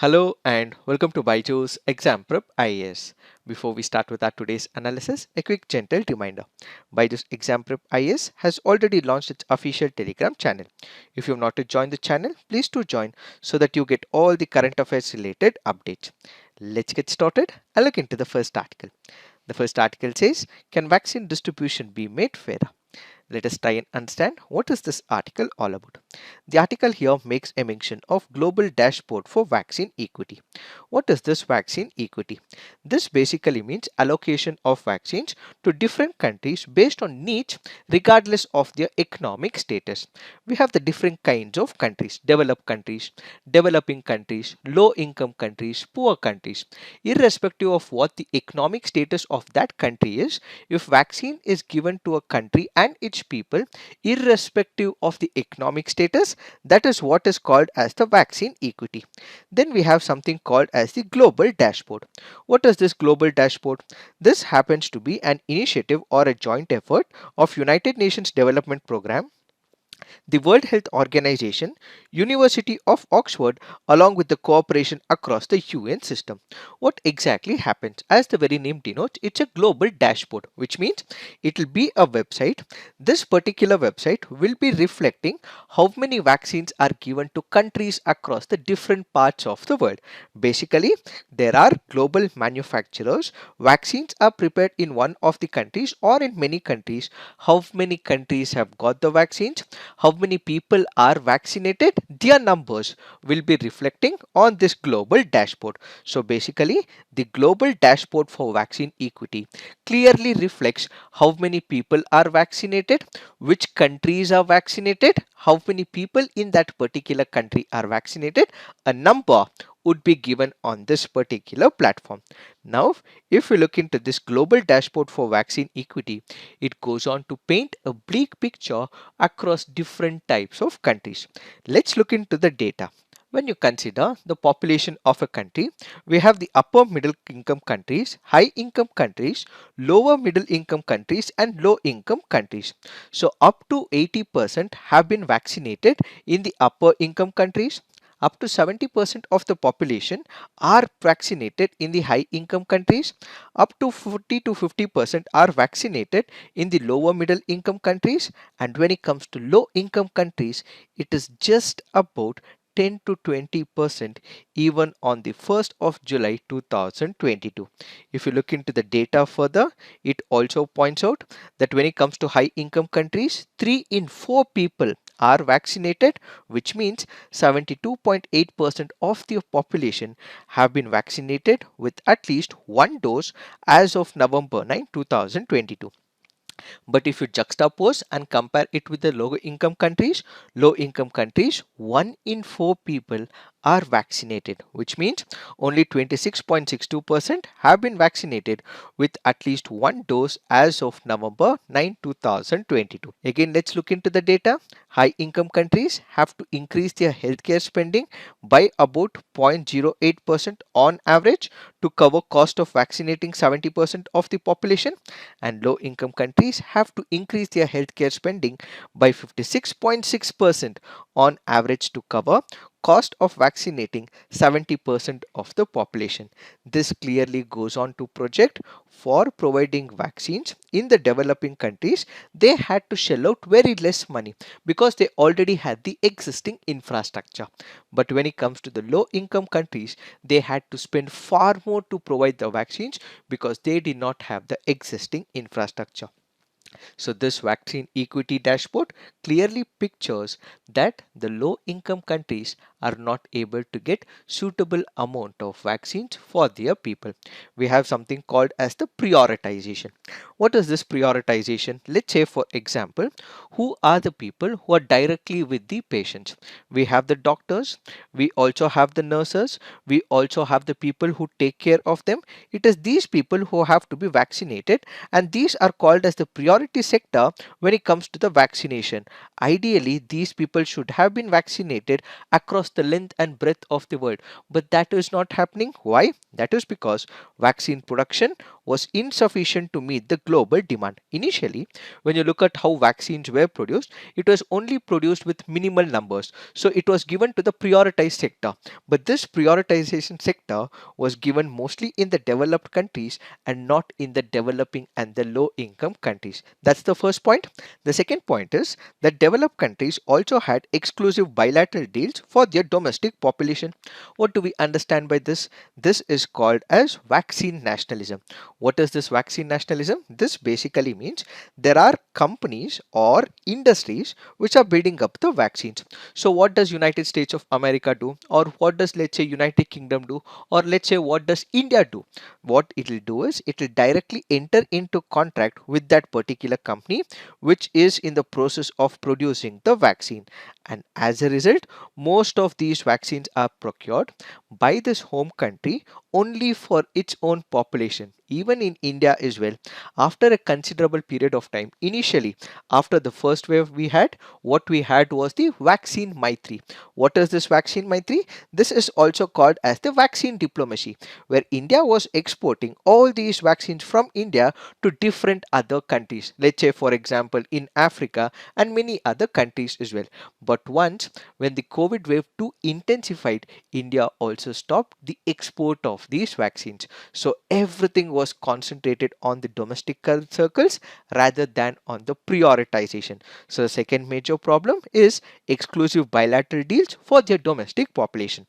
Hello and welcome to Byjus Exam Prep IAS. Before we start with our today's analysis, a quick gentle reminder. Byjus Exam Prep IAS has already launched its official Telegram channel. If you have not yet joined the channel, please do join so that you get all the current affairs related updates. Let's get started and look into the first article. The first article says, can vaccine distribution be made fairer? Let us try and understand what is this article all about. The article here makes a mention of global dashboard for vaccine equity. What is this vaccine equity? This basically means allocation of vaccines to different countries based on needs regardless of their economic status. We have the different kinds of countries: developed countries, developing countries, low income countries, poor countries. Irrespective of what the economic status of that country is, if vaccine is given to a country and its people, irrespective of the economic status, that is what is called as the vaccine equity. Then we have something called as the global dashboard. What is this global dashboard? This happens to be an initiative or a joint effort of United Nations Development Program, the World Health Organization, University of Oxford, along with the cooperation across the UN system. What exactly happens? As the very name denotes, it's a global dashboard, which means it will be a website. This particular website will be reflecting how many vaccines are given to countries across the different parts of the world. Basically, there are global manufacturers. Vaccines are prepared in one of the countries or in many countries. How many countries have got the vaccines? How many people are vaccinated? Their numbers will be reflecting on this global dashboard. So basically, the global dashboard for vaccine equity clearly reflects how many people are vaccinated, which countries are vaccinated, how many people in that particular country are vaccinated. A number would be given on this particular platform. Now, if we look into this global dashboard for vaccine equity, it goes on to paint a bleak picture across different types of countries. Let's look into the data. When you consider the population of a country, we have the upper middle income countries, high income countries, lower middle income countries, and low income countries. So up to 80% have been vaccinated in the upper income countries. Up to 70% of the population are vaccinated in the high income countries. Up to 40 to 50% are vaccinated in the lower middle income countries. And when it comes to low income countries, it is just about 10 to 20% even on the 1st of July 2022. If you look into the data further, it also points out that when it comes to high income countries, 3 in 4 people are vaccinated, which means 72.8% of the population have been vaccinated with at least one dose as of November 9, 2022. But if you juxtapose and compare it with the low income countries, 1 in 4 people are vaccinated, which means only 26.62% have been vaccinated with at least one dose as of November 9, 2022. Again, let's look into the data. High income countries have to increase their healthcare spending by about 0.08% on average to cover cost of vaccinating 70% of the population, and low income countries have to increase their healthcare spending by 56.6% on average to cover cost of vaccinating 70% of the population. This clearly goes on to project for providing vaccines in the developing countries. They had to shell out very less money because they already had the existing infrastructure. But when it comes to the low income countries, they had to spend far more to provide the vaccines because they did not have the existing infrastructure. So this vaccine equity dashboard clearly pictures that the low income countries are not able to get suitable amount of vaccines for their people. We have something called as the prioritization. What is this prioritization? Let's say, for example, who are the people who are directly with the patients? We have the doctors, we also have the nurses, we also have the people who take care of them. It is these people who have to be vaccinated, and these are called as the priority sector when it comes to the vaccination. Ideally, these people should have been vaccinated across the length and breadth of the world, but that is not happening. Why? That is because vaccine production was insufficient to meet the global demand. Initially, when you look at how vaccines were produced, it was only produced with minimal numbers. So it was given to the prioritized sector. But this prioritization sector was given mostly in the developed countries and not in the developing and the low income countries. That's the first point. The second point is that developed countries also had exclusive bilateral deals for their domestic population. What do we understand by this? This is called as vaccine nationalism. What is this vaccine nationalism? This basically means there are companies or industries which are building up the vaccines. So what does United States of America do, or what does, let's say, United Kingdom do, or let's say what does India do? What it will do is it will directly enter into contract with that particular company which is in the process of producing the vaccine, and as a result most of these vaccines are procured by this home country only for its own population. Even in India as well, after a considerable period of time, initially after the first wave what we had was the vaccine maitri. What is this vaccine maitri? This is also called as the vaccine diplomacy, where India was exporting all these vaccines from India to different other countries, let's say for example in Africa and many other countries as well. But once when the COVID wave 2 intensified, India also stopped the export of these vaccines. So everything was concentrated on the domestic circles rather than on the prioritization. So the second major problem is exclusive bilateral deals for their domestic population.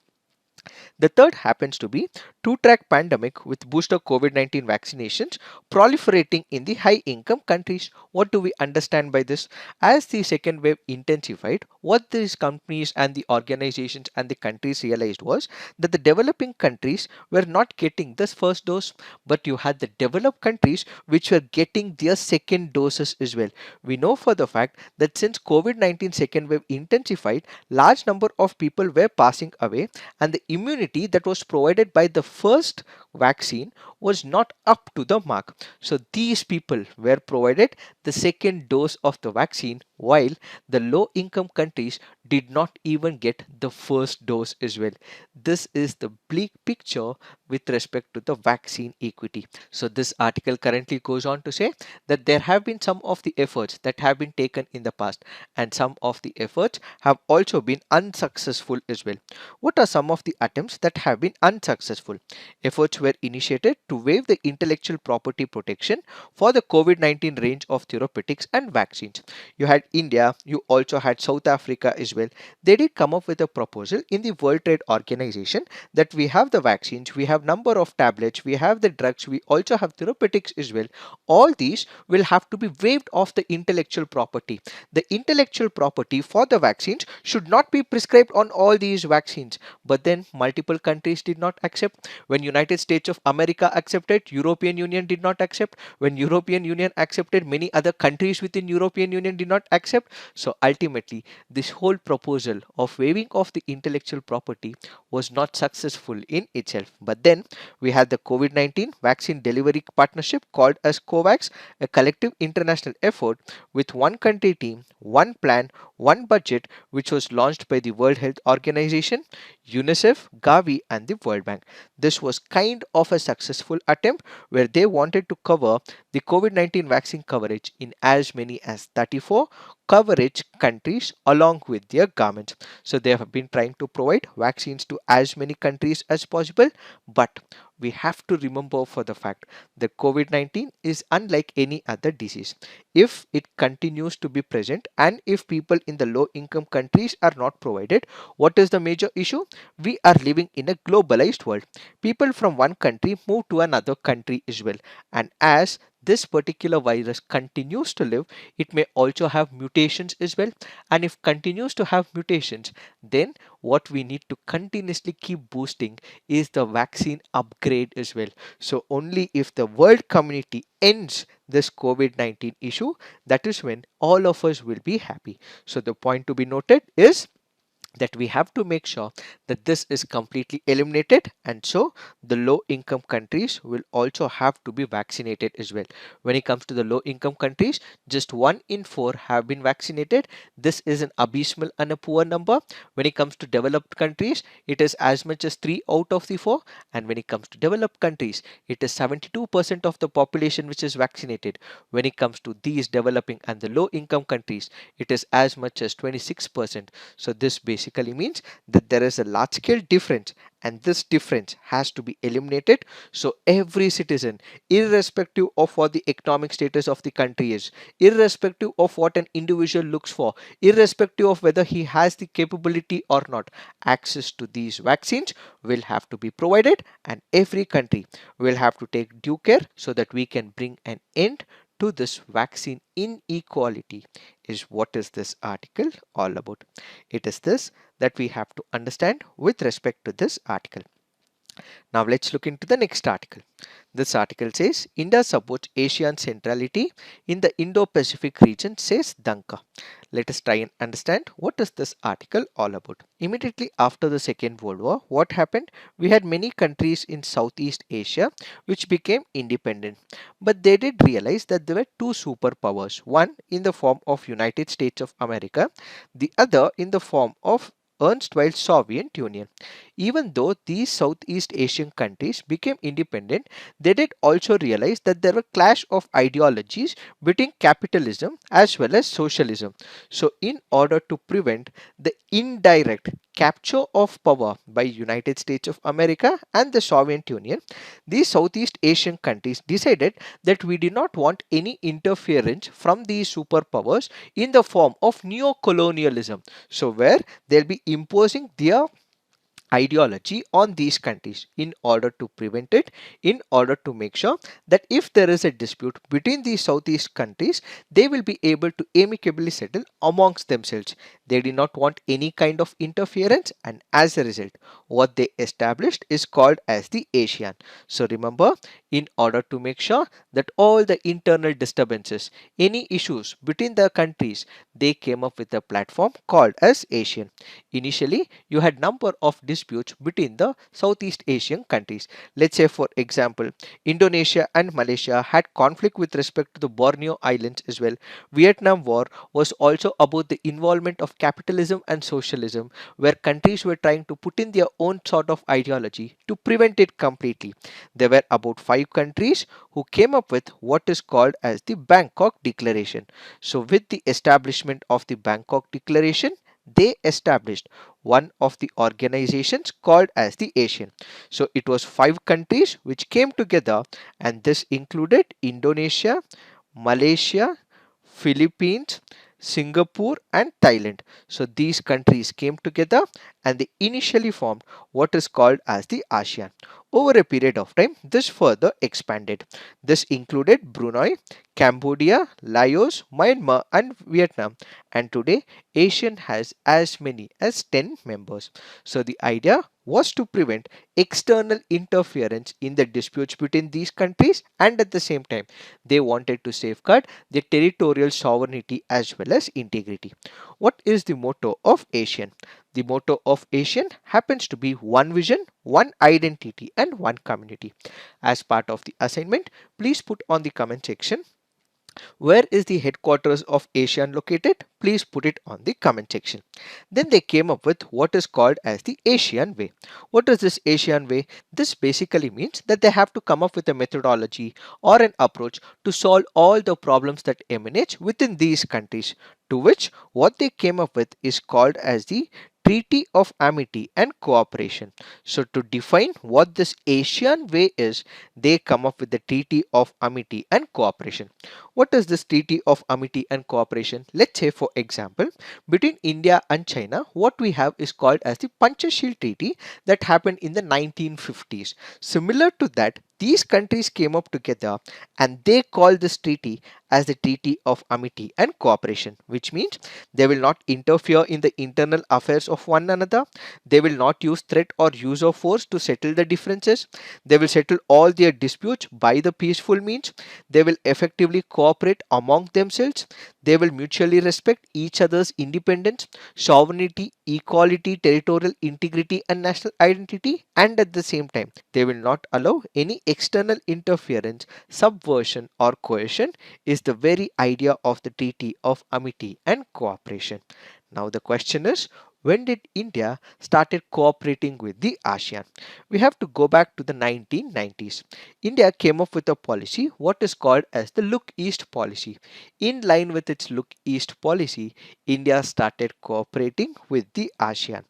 The third happens to be two-track pandemic with booster COVID-19 vaccinations proliferating in the high-income countries. What do we understand by this? As the second wave intensified, what these companies and the organizations and the countries realized was that the developing countries were not getting this first dose, but you had the developed countries which were getting their second doses as well. We know for the fact that since COVID-19 second wave intensified, large number of people were passing away and the immunity that was provided by the first vaccine was not up to the mark. So these people were provided the second dose of the vaccine while the low income countries did not even get the first dose as well. This is the bleak picture with respect to the vaccine equity. So this article currently goes on to say that there have been some of the efforts that have been taken in the past and some of the efforts have also been unsuccessful as well. What are some of the attempts that have been unsuccessful? Efforts were initiated to waive the intellectual property protection for the COVID-19 range of therapeutics and vaccines. You had India, you also had South Africa as well. They did come up with a proposal in the World Trade Organization that we have the vaccines, we have number of tablets, we have the drugs, we also have therapeutics as well. All these will have to be waived off the intellectual property. The intellectual property for the vaccines should not be prescribed on all these vaccines. But then multiple countries did not accept. When United States of America accepted, European Union did not accept. When European Union accepted, many other countries within European Union did not accept. So ultimately, this whole proposal of waiving of the intellectual property was not successful in itself. But then we had the COVID-19 vaccine delivery partnership called as COVAX, a collective international effort with one country team, one plan, one budget, which was launched by the World Health Organization, UNICEF, Gavi, and the World Bank. This was kind of a successful attempt where they wanted to cover the COVID-19 vaccine coverage in as many as 34 coverage countries along with their governments. So they have been trying to provide vaccines to as many countries as possible, but we have to remember for the fact that COVID-19 is unlike any other disease. If it continues to be present and if people in the low income countries are not provided, what is the major issue? We are living in a globalized world. People from one country move to another country as well. And as this particular virus continues to live, it may also have mutations as well. And if continues to have mutations, then what we need to continuously keep boosting is the vaccine upgrade as well. So only if the world community ends this COVID-19 issue, that is when all of us will be happy. So the point to be noted is that we have to make sure that this is completely eliminated, and so the low income countries will also have to be vaccinated as well. When it comes to the low income countries, just 1 in 4 have been vaccinated. This is an abysmal and a poor number. When it comes to developed countries, it is as much as 3 out of the 4, and when it comes to developed countries, it is 72% of the population which is vaccinated. When it comes to these developing and the low income countries, it is as much as 26%. So this basically means that there is a large scale difference, and this difference has to be eliminated. So every citizen, irrespective of what the economic status of the country is, irrespective of what an individual looks for, irrespective of whether he has the capability or not, access to these vaccines will have to be provided, and every country will have to take due care so that we can bring an end to this vaccine inequality. Is what is this article all about? It is this that we have to understand with respect to this article. Now let's look into the next article. This article says India supports ASEAN-centrality in the Indo-Pacific region, says Dhankhar. Let us try and understand what is this article all about. Immediately after the Second World War, what happened? We had many countries in Southeast Asia which became independent. But they did realize that there were two superpowers, one in the form of United States of America, the other in the form of erstwhile Soviet Union. Even though these Southeast Asian countries became independent, they did also realize that there were clash of ideologies between capitalism as well as socialism. So in order to prevent the indirect capture of power by United States of America and the Soviet Union, these Southeast Asian countries decided that we did not want any interference from these superpowers in the form of neo-colonialism. So where they'll be imposing their ideology on these countries. In order to prevent it, in order to make sure that if there is a dispute between these Southeast countries, they will be able to amicably settle amongst themselves. They did not want any kind of interference, and as a result, what they established is called as the ASEAN. So remember, in order to make sure that all the internal disturbances, any issues between the countries, they came up with a platform called as ASEAN. Initially, you had number of disputes between the Southeast Asian countries. Let's say, for example, Indonesia and Malaysia had conflict with respect to the Borneo Islands as well. Vietnam War was also about the involvement of capitalism and socialism, where countries were trying to put in their own sort of ideology to prevent it completely. There were about 5 countries who came up with what is called as the Bangkok Declaration. So with the establishment of the Bangkok Declaration, they established one of the organizations called as the ASEAN. So it was 5 countries which came together, and this included Indonesia, Malaysia, Philippines, Singapore and Thailand. So these countries came together and they initially formed what is called as the ASEAN. Over a period of time, this further expanded. This included Brunei, Cambodia, Laos, Myanmar and Vietnam. And today, ASEAN has as many as 10 members. So the idea was to prevent external interference in the disputes between these countries, and at the same time, they wanted to safeguard their territorial sovereignty as well as integrity. What is the motto of ASEAN? The motto of ASEAN happens to be one vision, one identity and one community. As part of the assignment, please put on the comment section, where is the headquarters of ASEAN located? Please put it on the comment section. Then they came up with what is called as the ASEAN way. What is this ASEAN way? This basically means that they have to come up with a methodology or an approach to solve all the problems that emanate within these countries, to which what they came up with is called as the Treaty of Amity and Cooperation. So to define what this ASEAN way is, they come up with the Treaty of Amity and Cooperation. What is this Treaty of Amity and Cooperation? Let's say, for example, between India and China, what we have is called as the Panchashil Treaty that happened in the 1950s. Similar to that, these countries came up together and they called this treaty as the Treaty of Amity and Cooperation, which means they will not interfere in the internal affairs of one another. They will not use threat or use of force to settle the differences. They will settle all their disputes by the peaceful means. They will effectively cooperate cooperate among themselves. They will mutually respect each other's independence, sovereignty, equality, territorial integrity, and national identity. And at the same time, they will not allow any external interference, subversion, or coercion. Is the very idea of the Treaty of Amity and Cooperation. Now the question is, when did India started cooperating with the ASEAN? We have to go back to the 1990s. India came up with a policy what is called as the Look East policy. In line with its Look East policy, India started cooperating with the ASEAN.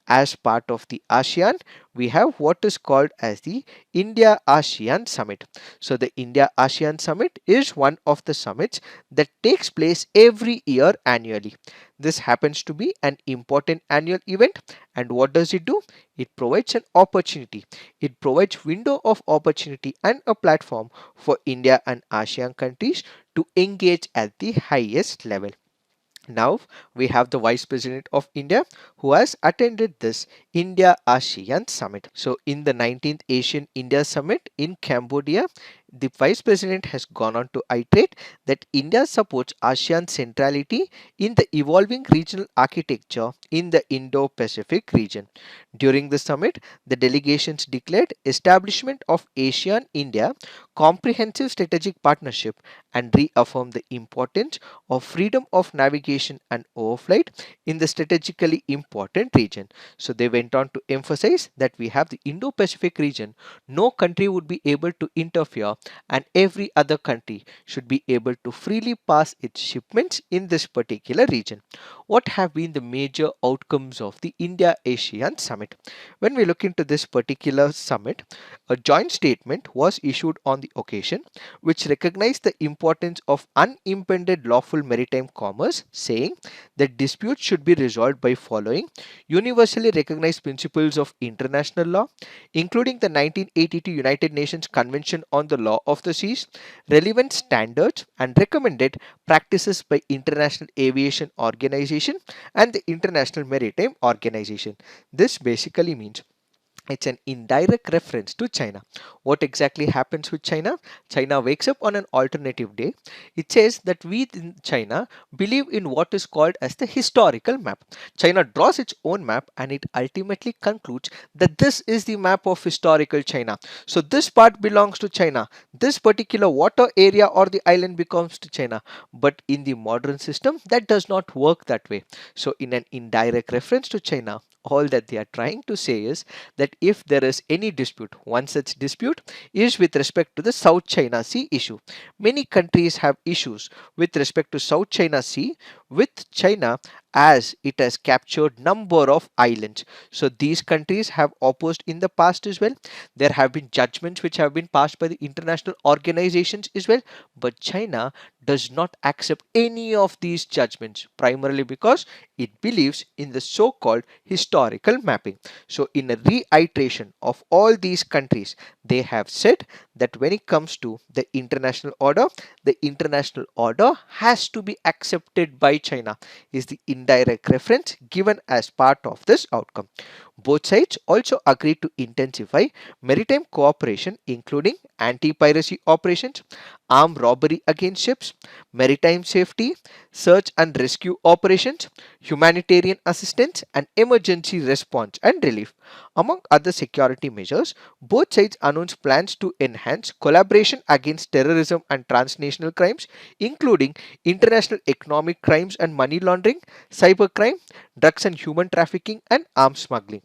As part of the ASEAN, we have what is called as the India ASEAN Summit. So the India ASEAN Summit is one of the summits that takes place every year annually. This happens to be an important annual event, and what does it do? It provides an opportunity. It provides window of opportunity and a platform for India and ASEAN countries to engage at the highest level. Now we have the Vice President of India who has attended this India ASEAN Summit. So in the 19th Asian India Summit in Cambodia, the Vice President has gone on to iterate that India supports ASEAN centrality in the evolving regional architecture in the Indo-Pacific region. During the summit, the delegations declared establishment of ASEAN-India comprehensive strategic partnership and reaffirmed the importance of freedom of navigation and overflight in the strategically important region. So they went on to emphasize that we have the Indo-Pacific region. No country would be able to interfere, and every other country should be able to freely pass its shipments in this particular region. What have been the major outcomes of the India ASEAN Summit? When we look into this particular summit, a joint statement was issued on the occasion which recognized the importance of unimpeded lawful maritime commerce, saying that disputes should be resolved by following universally recognized principles of international law, including the 1982 United Nations Convention on the Law of the Seas, relevant standards and recommended practices by International Aviation Organization and the International Maritime Organization. This basically means it's an indirect reference to China. What exactly happens with China? China wakes up on an alternative day. It says that we in China believe in what is called as the historical map. China draws its own map and it ultimately concludes that this is the map of historical China. So this part belongs to China. This particular water area or the island belongs to China. But in the modern system, that does not work that way. So in an indirect reference to China, all that they are trying to say is that if there is any dispute, one such dispute is with respect to the South China Sea issue. Many countries have issues with respect to South China Sea with China as it has captured number of islands. So these countries have opposed in the past as well. There have been judgments which have been passed by the international organizations as well, but China does not accept any of these judgments, primarily because it believes in the so-called historical mapping. So in a reiteration of all these countries, they have said that when it comes to the international order has to be accepted by China, is the indirect reference given as part of this outcome. Both sides also agreed to intensify maritime cooperation, including anti-piracy operations, armed robbery against ships, maritime safety, search and rescue operations, humanitarian assistance, and emergency response and relief. Among other security measures, both sides announced plans to enhance collaboration against terrorism and transnational crimes, including international economic crimes and money laundering, cybercrime, drugs and human trafficking, and arms smuggling.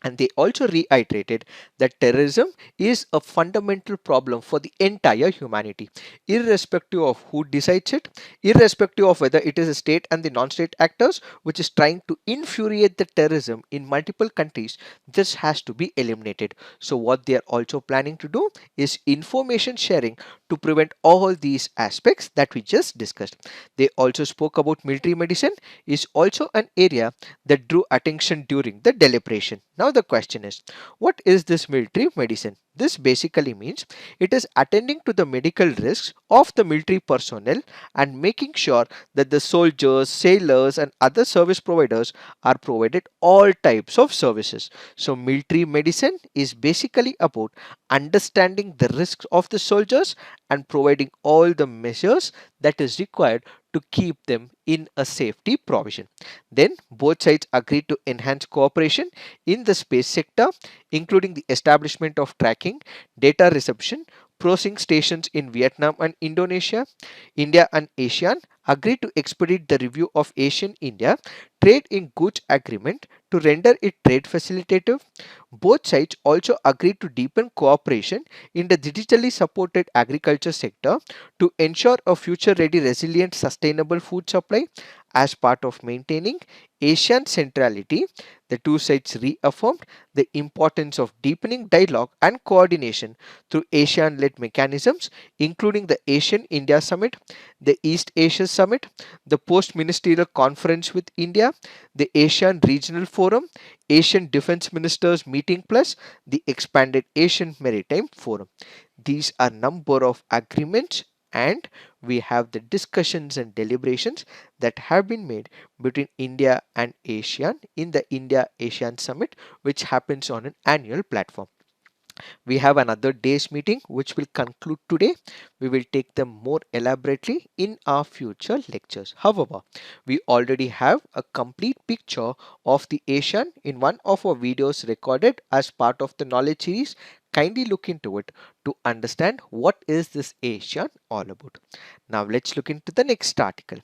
And they also reiterated that terrorism is a fundamental problem for the entire humanity, irrespective of who decides it, irrespective of whether it is a state and the non-state actors which is trying to infuriate the terrorism in multiple countries. This has to be eliminated. So what they are also planning to do is information sharing to prevent all these aspects that we just discussed. They also spoke about military medicine is also an area that drew attention during the deliberation. Now the question is, what is this military medicine? This basically means it is attending to the medical risks of the military personnel and making sure that the soldiers, sailors, and other service providers are provided all types of services. So, military medicine is basically about understanding the risks of the soldiers and providing all the measures that is required to keep them in a safety provision. Then both sides agreed to enhance cooperation in the space sector, including the establishment of tracking, data reception, processing stations in Vietnam and Indonesia. India and ASEAN agreed to expedite the review of ASEAN-India trade in goods agreement to render it trade facilitative. Both sides also agreed to deepen cooperation in the digitally supported agriculture sector to ensure a future ready, resilient, sustainable food supply. As part of maintaining ASEAN-centrality, the two sides reaffirmed the importance of deepening dialogue and coordination through ASEAN led mechanisms, including the ASEAN India Summit, the East Asia Summit, the Post Ministerial Conference with India, the ASEAN Regional Forum, Asian Defense Ministers Meeting Plus, the expanded Asian Maritime Forum. These are number of agreements, and we have the discussions and deliberations that have been made between India and ASEAN in the India ASEAN Summit, which happens on an annual platform. We have another day's meeting which will conclude today. We will take them more elaborately in our future lectures. However, we already have a complete picture of the ASEAN in one of our videos recorded as part of the knowledge series. Kindly look into it to understand what is this ASEAN all about. Now let's look into the next article.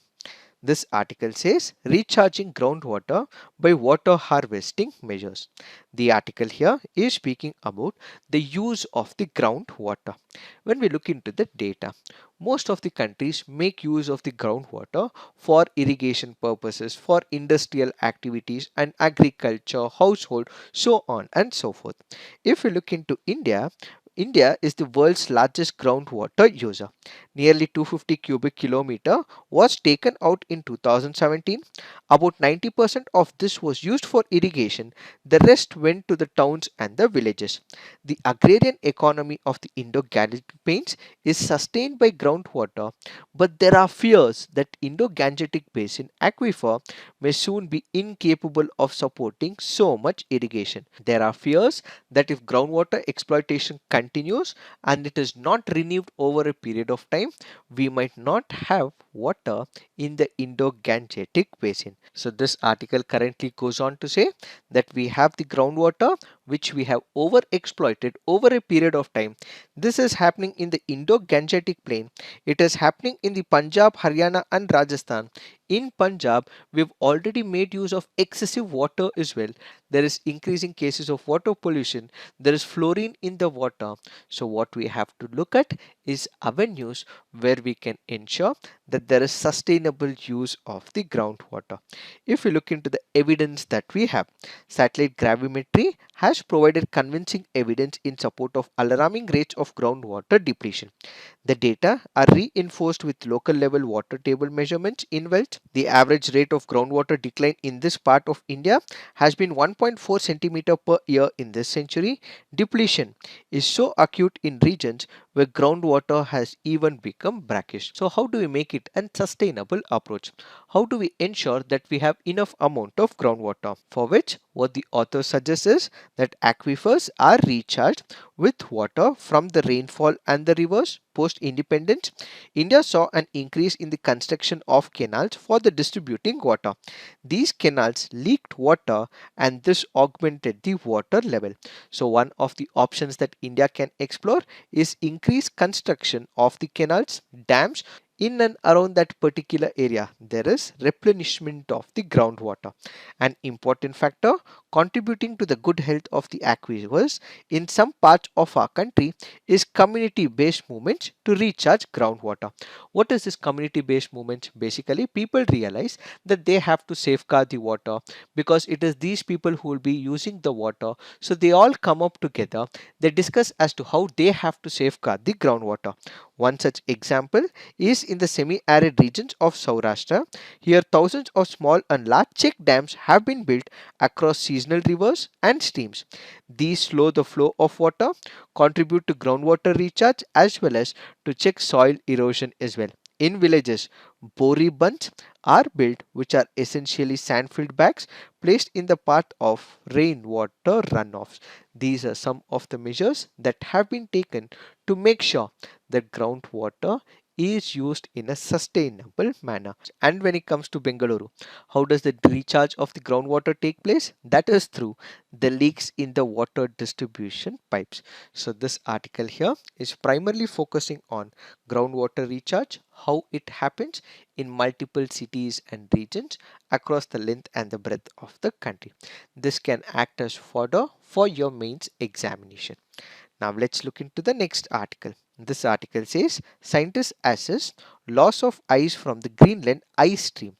This article says recharging groundwater by water harvesting measures. The article here is speaking about the use of the groundwater. When we look into the data, most of the countries make use of the groundwater for irrigation purposes, for industrial activities and agriculture, household, so on and so forth. If we look into India, India is the world's largest groundwater user. Nearly 250 cubic kilometer was taken out in 2017. About 90% of this was used for irrigation. The rest went to the towns and the villages. The agrarian economy of the Indo-Gangetic Plains is sustained by groundwater, but there are fears that Indo-Gangetic Basin aquifer may soon be incapable of supporting so much irrigation. There are fears that if groundwater exploitation continues and it is not renewed over a period of time, we might not have water in the Indo-Gangetic Basin. So this article currently goes on to say that we have the groundwater which we have over exploited over a period of time. This is happening in the Indo-Gangetic Plain. It is happening in the Punjab, Haryana and Rajasthan. In Punjab, we've already made use of excessive water as well. There is increasing cases of water pollution. There is fluorine in the water. So what we have to look at is avenues where we can ensure that there is sustainable use of the groundwater. If we look into the evidence that we have, satellite gravimetry has provided convincing evidence in support of alarming rates of groundwater depletion. The data are reinforced with local level water table measurements in wells. The average rate of groundwater decline in this part of India has been 1.4 centimeter per year in this century. Depletion is so acute in regions where groundwater has even become brackish. So how do we make it a sustainable approach? How do we ensure that we have enough amount of groundwater? For which what the author suggests is that aquifers are recharged with water from the rainfall and the rivers. Post independence, India saw an increase in the construction of canals for the distributing water. These canals leaked water and this augmented the water level. So one of the options that India can explore is increased construction of the canals, dams in and around that particular area. There is replenishment of the groundwater. An important factor contributing to the good health of the aquifers in some parts of our country is community-based movements to recharge groundwater. What is this community-based movement? Basically, people realize that they have to safeguard the water because it is these people who will be using the water. So they all come up together. They discuss as to how they have to safeguard the groundwater. One such example is in the semi-arid regions of Saurashtra. Here thousands of small and large check dams have been built across seasonal rivers and streams. These slow the flow of water, contribute to groundwater recharge as well as to check soil erosion as well. In villages, bori bunds are built, which are essentially sand-filled bags placed in the path of rainwater runoffs. These are some of the measures that have been taken to make sure that groundwater is used in a sustainable manner. And when it comes to Bengaluru, how does the recharge of the groundwater take place? That is through the leaks in the water distribution pipes. So this article here is primarily focusing on groundwater recharge, how it happens in multiple cities and regions across the length and the breadth of the country. This can act as fodder for your mains examination. Now let's look into the next article. This article says scientists assess loss of ice from the Greenland ice stream.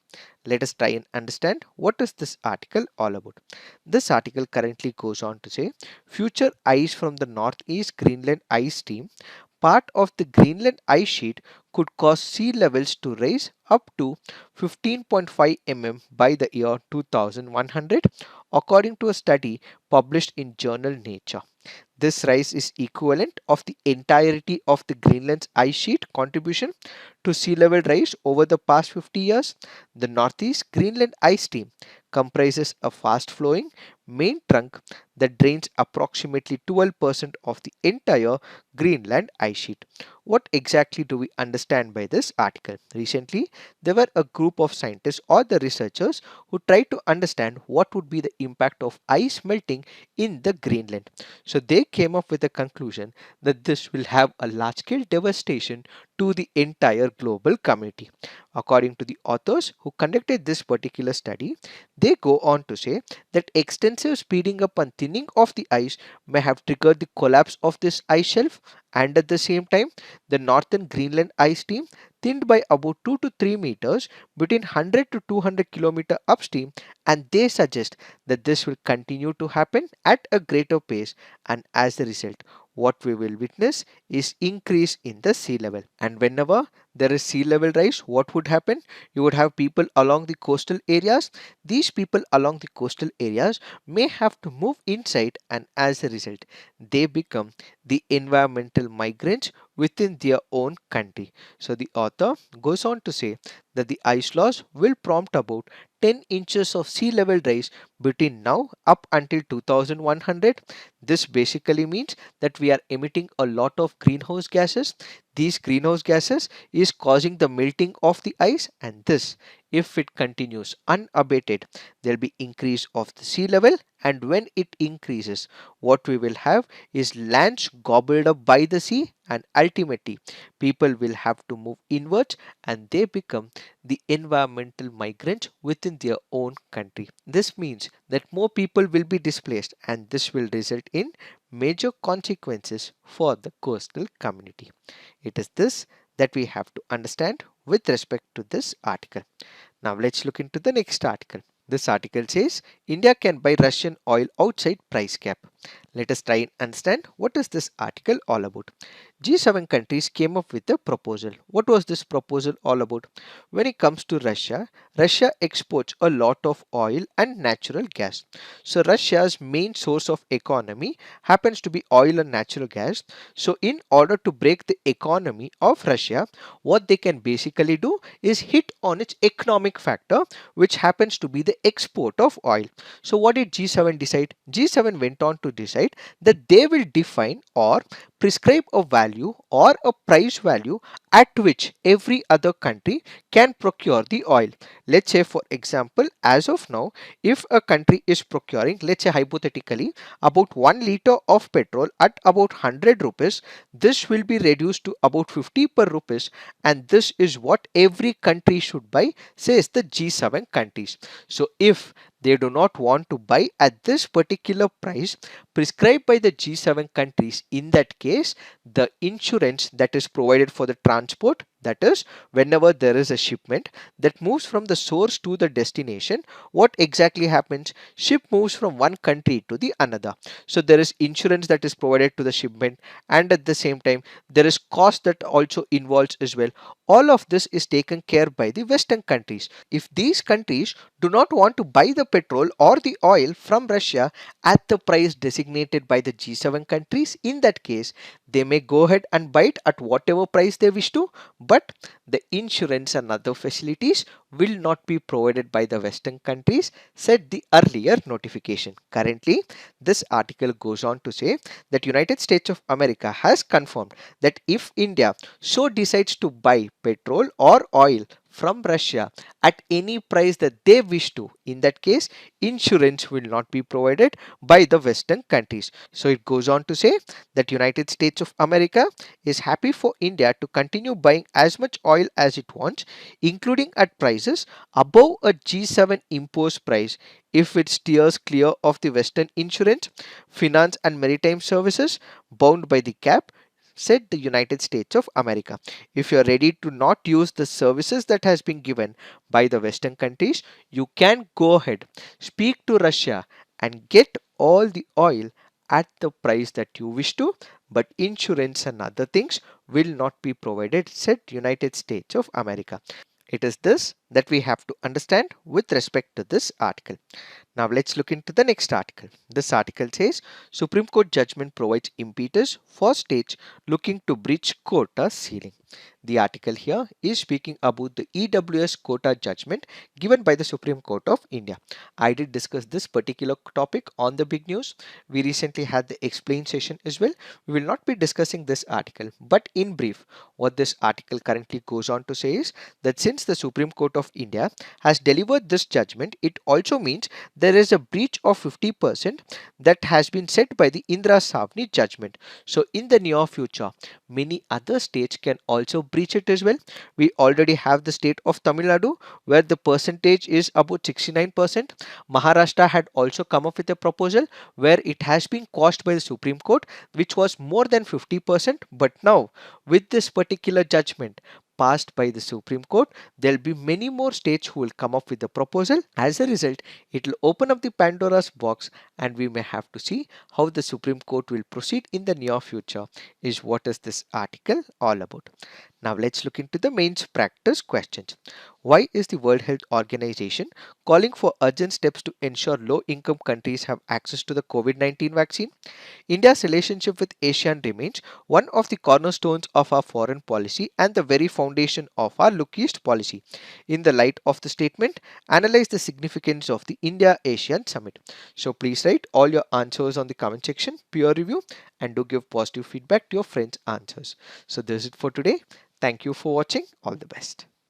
Let us try and understand what is this article all about. This article currently goes on to say future ice from the northeast Greenland ice stream, part of the Greenland ice sheet, could cause sea levels to rise up to 15.5 mm by the year 2100, according to a study published in journal Nature. This rise is equivalent of the entirety of the Greenland's ice sheet contribution to sea level rise over the past 50 years. The northeast Greenland ice stream comprises a fast flowing main trunk that drains approximately 12% of the entire Greenland ice sheet. What exactly do we understand by this article? Recently, there were a group of scientists or the researchers who tried to understand what would be the impact of ice melting in the Greenland. So they came up with a conclusion that this will have a large scale devastation to the entire global community. According to the authors who conducted this particular study, they go on to say that extensive speeding up and thinning of the ice may have triggered the collapse of this ice shelf, and at the same time the northern Greenland ice stream thinned by about 2 to 3 meters between 100 to 200 kilometer upstream, and they suggest that this will continue to happen at a greater pace, and as a result what we will witness is increase in the sea level. And whenever there is sea level rise, what would happen? You would have people along the coastal areas. These people along the coastal areas may have to move inside, and as a result they become the environmental migrants within their own country. So the author goes on to say that the ice loss will prompt about 10 inches of sea level rise between now up until 2100. This basically means that we are emitting a lot of greenhouse gases. These greenhouse gases is causing the melting of the ice, and this, if it continues unabated, there will be increase of the sea level, and when it increases, what we will have is lands gobbled up by the sea, and ultimately people will have to move inwards and they become the environmental migrants within their own country. This means that more people will be displaced, and this will result in major consequences for the coastal community. It is this that we have to understand with respect to this article. Now let's look into the next article. This article says India can buy Russian oil outside price cap. Let us try and understand what is this article all about. G7 countries came up with a proposal. What was this proposal all about? When it comes to Russia, Russia exports a lot of oil and natural gas. So Russia's main source of economy happens to be oil and natural gas. So in order to break the economy of Russia, what they can basically do is hit on its economic factor, which happens to be the export of oil. So what did G7 decide? G7 went on to decide that they will define or prescribe a value or a price value at which every other country can procure the oil. Let's say, for example, as of now, if a country is procuring, let's say hypothetically, about 1 liter of petrol at about 100 rupees, this will be reduced to about 50 per rupees, and this is what every country should buy, says the G7 countries. So if they do not want to buy at this particular price prescribed by the G7 countries, in that case the insurance that is provided for the transport, That is, whenever there is a shipment that moves from the source to the destination, what exactly happens? Ship moves from one country to the another. So there is insurance that is provided to the shipment, and at the same time there is cost that also involves as well. All of this is taken care by the Western countries. If these countries do not want to buy the petrol or the oil from Russia at the price designated by the G7 countries, in that case they may go ahead and buy it at whatever price they wish to, but the insurance and other facilities will not be provided by the Western countries, said the earlier notification. Currently, this article goes on to say that United States of America has confirmed that if India so decides to buy petrol or oil from Russia at any price that they wish to, in that case insurance will not be provided by the Western countries. So it goes on to say that United States of America is happy for India to continue buying as much oil as it wants, including at prices above a G7 imposed price, if it steers clear of the Western insurance, finance and maritime services bound by the cap, said the United States of America. If you are ready to not use the services that has been given by the Western countries, you can go ahead, speak to Russia and get all the oil at the price that you wish to, but insurance and other things will not be provided, said United States of America. It is this that we have to understand with respect to this article. Now let's look into the next article. This article says Supreme Court judgment provides impetus for states looking to breach quota ceiling. The article here is speaking about the EWS quota judgment given by the Supreme Court of India. I did discuss this particular topic on the big news. We recently had the explain session as well. We will not be discussing this article, but in brief, what this article currently goes on to say is that since the Supreme Court of India has delivered this judgment, it also means there is a breach of 50% that has been set by the Indra Savni judgment. So in the near future, many other states can also breach it as well. We already have the state of Tamil Nadu where the percentage is about 69%. Maharashtra had also come up with a proposal where it has been quashed by the Supreme Court, which was more than 50%. But now with this particular judgment passed by the Supreme Court, there will be many more states who will come up with the proposal. As a result, it will open up the Pandora's box and we may have to see how the Supreme Court will proceed in the near future, is what is this article all about. Now let's look into the mains practice questions. Why is the World Health Organization calling for urgent steps to ensure low income countries have access to the COVID-19 vaccine? India's relationship with ASEAN remains one of the cornerstones of our foreign policy and the very foundation of our Look East policy. In the light of the statement, analyze the significance of the India-ASEAN Summit. So please write all your answers on the comment section, peer review, and do give positive feedback to your friends' answers. So this is it for today. Thank you for watching. All the best.